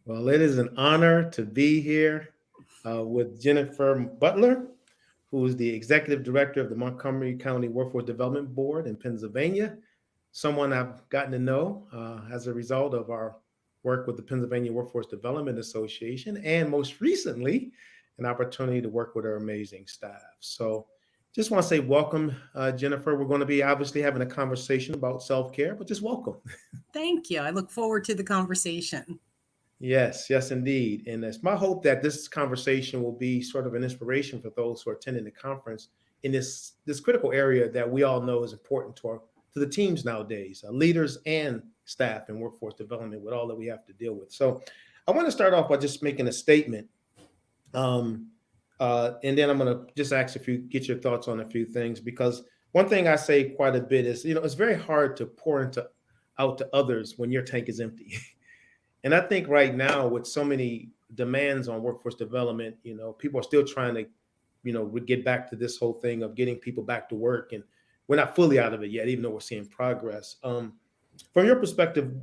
Well, it is an honor to be here with Jennifer Butler, who is the Executive Director of the Montgomery County Workforce Development Board in Pennsylvania, someone I've gotten to know as a result of our work with the Pennsylvania Workforce Development Association, and most recently, an opportunity to work with our amazing staff. So, just want to say welcome, Jennifer. We're going to be obviously having a conversation about self care, but just welcome. Thank you. I look forward to the conversation. Yes, yes, indeed. And it's my hope that this conversation will be sort of an inspiration for those who are attending the conference in this critical area that we all know is important to the teams nowadays, leaders and staff in workforce development with all that we have to deal with. So I want to start off by just making a statement. Um, and then I'm going to just ask if you get your thoughts on a few things, because one thing I say quite a bit is, it's very hard to pour into out to others when your tank is empty. And I think right now, with so many demands on workforce development, people are still trying to, we get back to this whole thing of getting people back to work, and we're not fully out of it yet, even though we're seeing progress. From your perspective,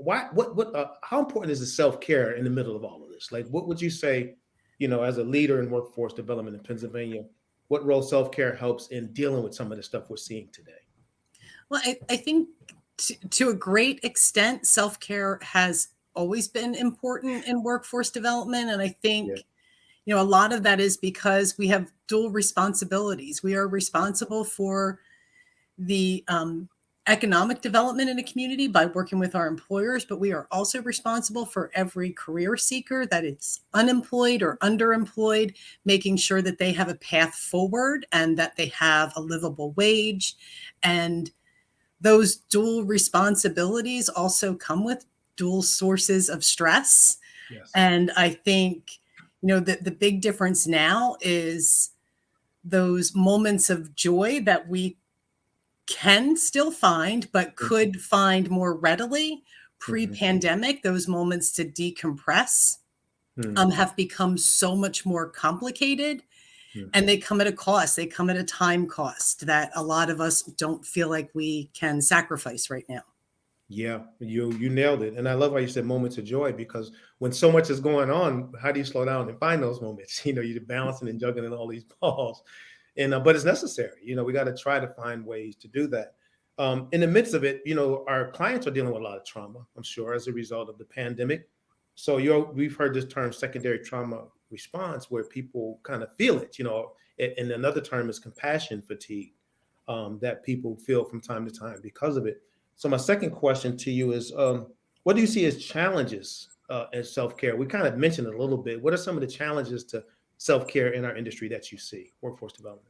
how important is the self care in the middle of all of this? Like, what would you say, as a leader in workforce development in Pennsylvania, what role self care helps in dealing with some of the stuff we're seeing today? Well, I think to a great extent, self care has always been important in workforce development. And I Yeah. think, a lot of that is because we have dual responsibilities. We are responsible for the economic development in a community by working with our employers, but we are also responsible for every career seeker that is unemployed or underemployed, making sure that they have a path forward and that they have a livable wage. And those dual responsibilities also come with dual sources of stress. Yes. And I think, the big difference now is those moments of joy that we can still find, but Mhm. could find more readily Mhm. pre-pandemic. Those moments to decompress Mhm. have become so much more complicated, and Mhm. they come at a cost. They come at a time cost that a lot of us don't feel like we can sacrifice right now. Yeah, you nailed it. And I love how you said moments of joy, because when so much is going on, how do you slow down and find those moments? You're balancing and juggling all these balls. And but it's necessary. We got to try to find ways to do that. In the midst of it, our clients are dealing with a lot of trauma, I'm sure, as a result of the pandemic. So we've heard this term secondary trauma response, where people kind of feel it, and another term is compassion fatigue, that people feel from time to time because of it. So my second question to you is, what do you see as challenges in self-care? We kind of mentioned it a little bit. What are some of the challenges to self-care in our industry that you see, workforce development?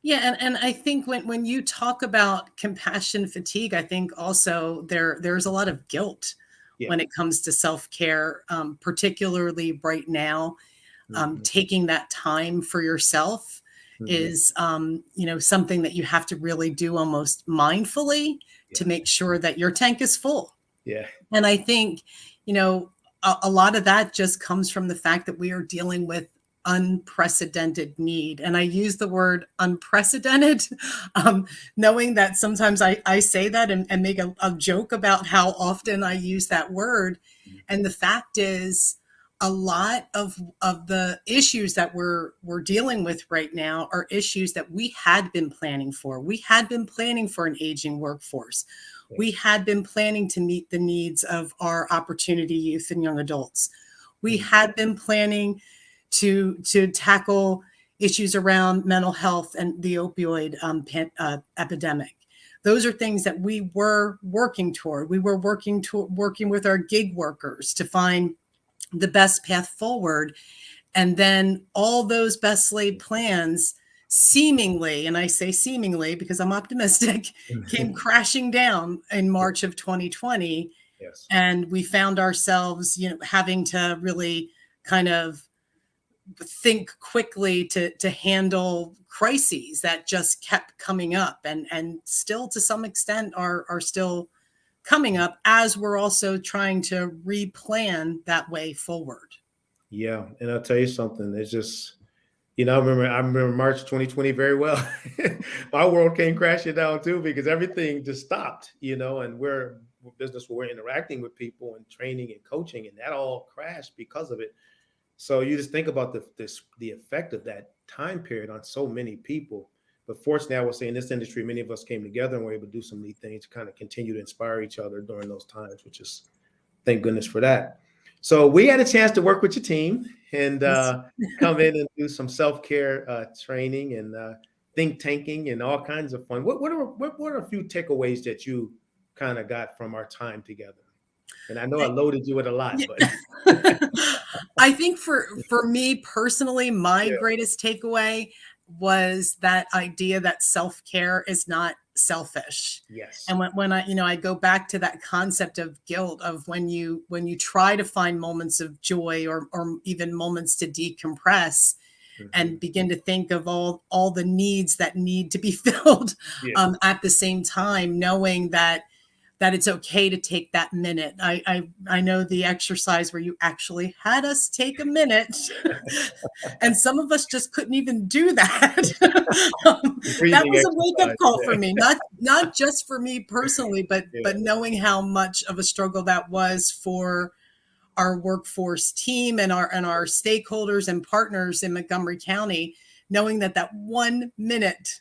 Yeah, and I think when you talk about compassion fatigue, I think also there's a lot of guilt Yeah. when it comes to self-care, particularly right now. Hmm. Taking that time for yourself Hmm. is, something that you have to really do almost mindfully to Yes. make sure that your tank is full. Yeah. And I think, a lot of that just comes from the fact that we are dealing with unprecedented need. And I use the word unprecedented, um, knowing that sometimes I say that and make a joke about how often I use that word. And the fact is, a lot of the issues that we're dealing with right now are issues that we had been planning for. We had been planning for an aging workforce. We Yes. had been planning to meet the needs of our opportunity youth and young adults. We Mhm. had been planning to tackle issues around mental health and the opioid epidemic. Those are things that we were working toward. We were working with our gig workers to find the best path forward. And then all those best laid plans seemingly, and I say seemingly because I'm optimistic, came crashing down in March of 2020. Yes. And we found ourselves, having to really kind of think quickly to handle crises that just kept coming up and still to some extent are still coming up as we're also trying to replan that way forward. Yeah. And I'll tell you something. It's just, I remember March 2020 very well. My world came crashing down too, because everything just stopped, and we're business where we're interacting with people and training and coaching, and that all crashed because of it. So you just think about the effect of that time period on so many people. But fortunately, I would say in this industry, many of us came together and were able to do some neat things to kind of continue to inspire each other during those times, which is, thank goodness for that. So we had a chance to work with your team and come in and do some self-care training and think tanking and all kinds of fun. What are a few takeaways that you kind of got from our time together? And I know I loaded you with a lot, but I think for me personally, my yeah. greatest takeaway was that idea that self-care is not selfish. Yes. And when I go back to that concept of guilt, of when you try to find moments of joy or even moments to decompress and begin to think of all the needs that need to be filled at the same time, knowing that it's okay to take that minute. I know the exercise where you actually had us take a minute and some of us just couldn't even do that. That was a wake-up call for me, not just for me personally, but knowing how much of a struggle that was for our workforce team and our stakeholders and partners in Montgomery County, knowing that 1 minute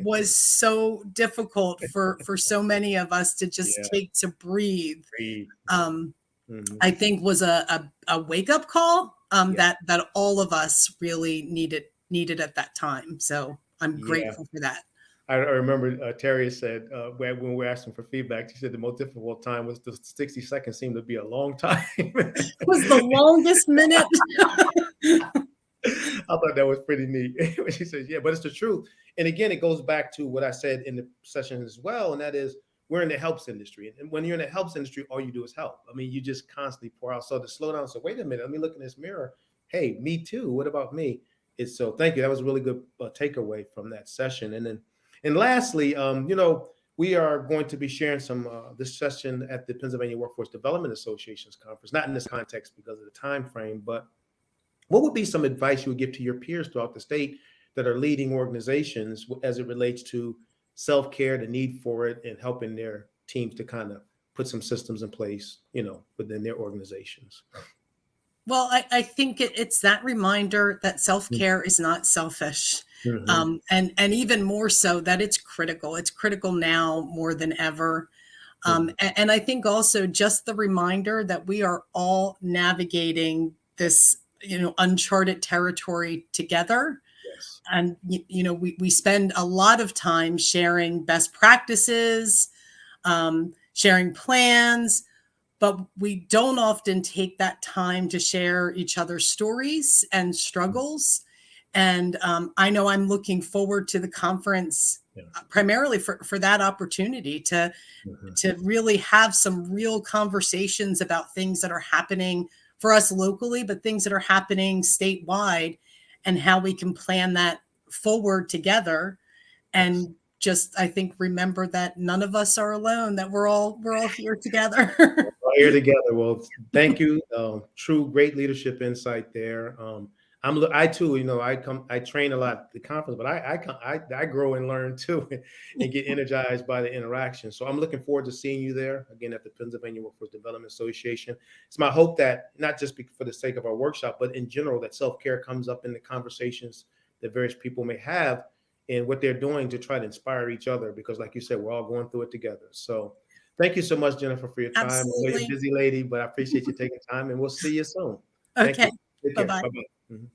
was so difficult for so many of us to just take to breathe. I think was a wake-up call that all of us really needed at that time. So I'm grateful for that. I remember Terry said when we were asking for feedback, she said the most difficult time was the 60 seconds seemed to be a long time. It was the longest minute. I thought that was pretty neat. She says, yeah, but it's the truth. And again, it goes back to what I said in the session as well. And that is, we're in the helps industry. And when you're in the helps industry, all you do is help. I mean, you just constantly pour out. So to slow down, so wait a minute, let me look in this mirror. Hey, me too. What about me? So thank you. That was a really good takeaway from that session. And lastly, we are going to be sharing some this session at the Pennsylvania Workforce Development Association's conference, not in this context because of the time frame, but what would be some advice you would give to your peers throughout the state that are leading organizations as it relates to self-care, the need for it, and helping their teams to kind of put some systems in place, within their organizations? Well, I think it's that reminder that self-care is not selfish. And even more so that it's critical. It's critical now more than ever. And I think also just the reminder that we are all navigating this, uncharted territory together. Yes. And, we spend a lot of time sharing best practices, sharing plans, but we don't often take that time to share each other's stories and struggles. And I know I'm looking forward to the conference primarily for that opportunity to really have some real conversations about things that are happening for us locally, but things that are happening statewide, and how we can plan that forward together. And just, I think, remember that none of us are alone, that we're all here together. We're all here together. Well, thank you. True, great leadership insight there. I too, I train a lot at the conference, but I grow and learn too, and get energized by the interaction. So I'm looking forward to seeing you there again at the Pennsylvania Workforce Development Association. It's my hope that not just for the sake of our workshop, but in general, that self-care comes up in the conversations that various people may have and what they're doing to try to inspire each other, because like you said, we're all going through it together. So thank you so much, Jennifer, for your time. Absolutely. I know you're a busy lady, but I appreciate you taking time, and we'll see you soon. Okay. Thank you. Take care. Bye-bye. Bye-bye.